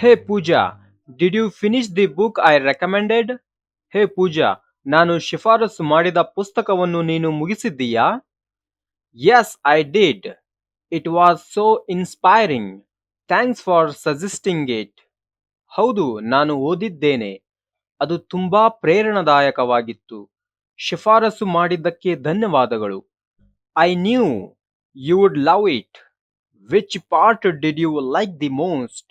Hey Pooja, did you finish the book I recommended? ಹೇ ಪೂಜಾ, ನಾನು ಶಿಫಾರಸು ಮಾಡಿದ ಪುಸ್ತಕವನ್ನು ನೀನು ಮುಗಿಸಿದ್ದೀಯಾ? Yes, I did. It was so inspiring. Thanks for suggesting it. ಹೌದು, ನಾನು ಓದಿದ್ದೇನೆ. ಅದು ತುಂಬಾ ಪ್ರೇರಣಾದಾಯಕವಾಗಿತ್ತು. ಶಿಫಾರಸು ಮಾಡಿದ್ದಕ್ಕೆ ಧನ್ಯವಾದಗಳು. I knew you would love it. Which part did you like the most?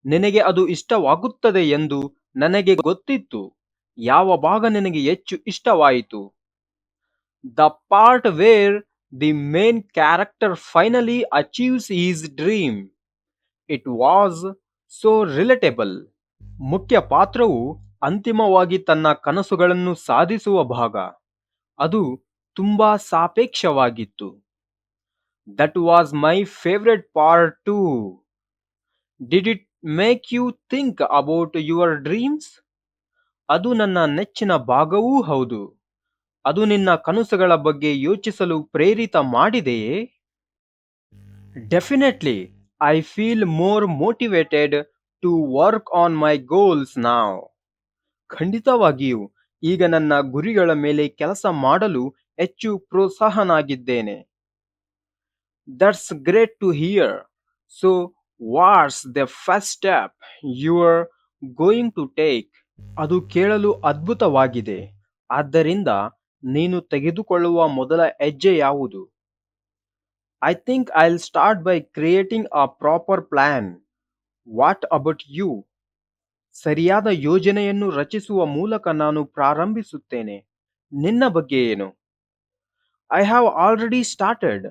ನಿನಗೆ ಅದು ಇಷ್ಟವಾಗುತ್ತದೆ ಎಂದು ನನಗೆ ಗೊತ್ತಿತ್ತು. ಯಾವ ಭಾಗ ನಿನಗೆ ಹೆಚ್ಚು ಇಷ್ಟವಾಯಿತು? The part where the main character finally achieves his dream. It was so relatable. ಮುಖ್ಯ ಪಾತ್ರವು ಅಂತಿಮವಾಗಿ ತನ್ನ ಕನಸುಗಳನ್ನು ಸಾಧಿಸುವ ಭಾಗ. ಅದು ತುಂಬಾ ಸಾಪೇಕ್ಷವಾಗಿತ್ತು. That was my favorite part too. Did it make you think about your dreams? ಅದು ನನ್ನ ನೆಚ್ಚಿನ ಭಾಗವೂ ಹೌದು. ಅದು ನಿನ್ನ ಕನಸುಗಳ ಬಗ್ಗೆ ಯೋಚಿಸಲು ಪ್ರೇರಿತ ಮಾಡಿದೆಯೇ? Definitely, I feel more motivated to work on my goals now. ಖಂಡಿತವಾಗಿಯೂ ಈಗ ನನ್ನ ಗುರಿಗಳ ಮೇಲೆ ಕೆಲಸ ಮಾಡಲು ಹೆಚ್ಚು ಪ್ರೋತ್ಸಾಹನಾಗಿದ್ದೇನೆ. That's great to hear. So, what's the first step you're going to take? ಅದು ಕೇಳಲು ಅದ್ಭುತವಾಗಿದೆ. ಆದ್ದರಿಂದ ನೀನು ತೆಗೆದುಕೊಳ್ಳುವ ಮೊದಲ ಹೆಜ್ಜೆ ಯಾವುದು? I think I'll start by creating a proper plan. What about you? ಸರಿಯಾದ ಯೋಜನೆಯನ್ನು ರಚಿಸುವ ಮೂಲಕ ನಾನು ಪ್ರಾರಂಭಿಸುತ್ತೇನೆ. ನಿನ್ನ ಬಗ್ಗೆ ಏನು? I have already started.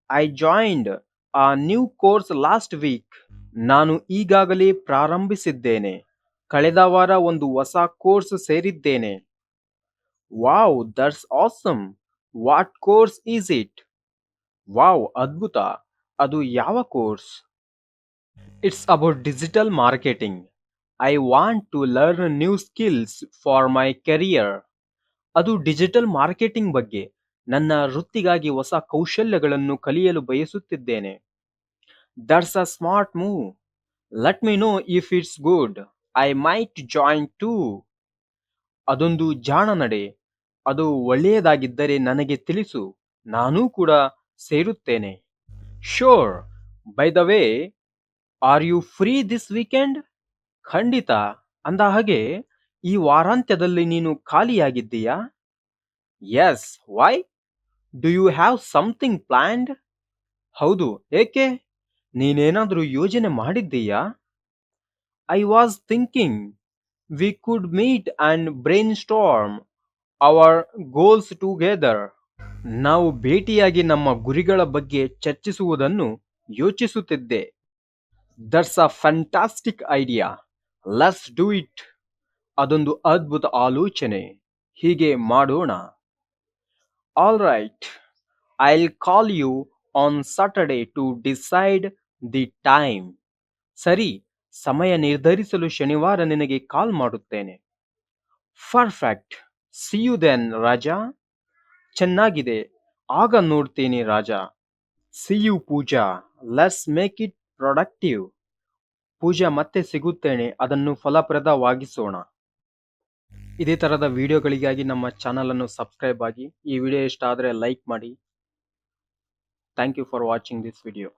I joined a new course last week. ನಾನು ಈಗಾಗಲೇ ಪ್ರಾರಂಭಿಸಿದ್ದೇನೆ. ಕಳೆದ ವಾರ ಒಂದು ಹೊಸ ಕೋರ್ಸ್ ಸೇರಿದ್ದೇನೆ. Wow, that's awesome. What course is it? Wow, ಅದ್ಭುತ. ಅದು ಯಾವ course? It's about digital marketing. I want to learn new skills for my career. ಅದು ಡಿಜಿಟಲ್ ಮಾರ್ಕೆಟಿಂಗ್ ಬಗ್ಗೆ. ನನ್ನ ವೃತ್ತಿಗಾಗಿ ಹೊಸ ಕೌಶಲ್ಯಗಳನ್ನು ಕಲಿಯಲು ಬಯಸುತ್ತಿದ್ದೇನೆ. That's a smart move. Let me know if it's good. I might join too. ಅದೊಂದು ಜಾಣ ನಡೆ. ಅದು ಒಳ್ಳೆಯದಾಗಿದ್ದರೆ ನನಗೆ ತಿಳಿಸು. ನಾನೂ ಕೂಡ ಸೇರುತ್ತೇನೆ. Sure. By the way, are you free this weekend? ಖಂಡಿತ. ಅಂದ ಹಾಗೆ ಈ ವಾರಾಂತ್ಯದಲ್ಲಿ ನೀನು ಖಾಲಿಯಾಗಿದ್ದೀಯಾ? Yes. Why? Do you have something planned? ಹೌದು, ಏಕೆ? ನೀನೇನಾದರೂ ಯೋಜನೆ ಮಾಡಿದ್ದೀಯಾ? I was thinking we could meet and brainstorm our goals together. ನಾವು ಭೇಟಿಯಾಗಿ ನಮ್ಮ ಗುರಿಗಳ ಬಗ್ಗೆ ಚರ್ಚಿಸುವುದನ್ನು ಯೋಚಿಸುತ್ತಿದ್ದೆ. That's a fantastic idea. Let's do it. ಅದೊಂದು ಅದ್ಭುತ ಆಲೋಚನೆ. ಹೀಗೆ ಮಾಡೋಣ. All right. I'll call you on Saturday to decide the time. ಸರಿ, ಸಮಯ ನಿರ್ಧರಿಸಲು ಶನಿವಾರ ನಿನಗೆ ಕಾಲ್ ಮಾಡುತ್ತೇನೆ. Perfect. See you then, Raja. ಚೆನ್ನಾಗಿದೆ. ಆಗ ನೋಡ್ತೀನಿ Raja. See you, Pooja. Let's make it productive. ಪೂಜಾ, ಮತ್ತೆ ಸಿಗುತ್ತೇನೆ. ಅದನ್ನು ಫಲಪ್ರದವಾಗಿಸೋಣ. ಇದೇ ತರದ ವಿಡಿಯೋಗಳಿಗಾಗಿ ನಮ್ಮ ಚಾನಲ್ ಅನ್ನು ಸಬ್ಸ್ಕ್ರೈಬ್ ಆಗಿ. ಈ ವಿಡಿಯೋ ಇಷ್ಟ ಆದರೆ ಲೈಕ್ ಮಾಡಿ. Thank you for watching this video.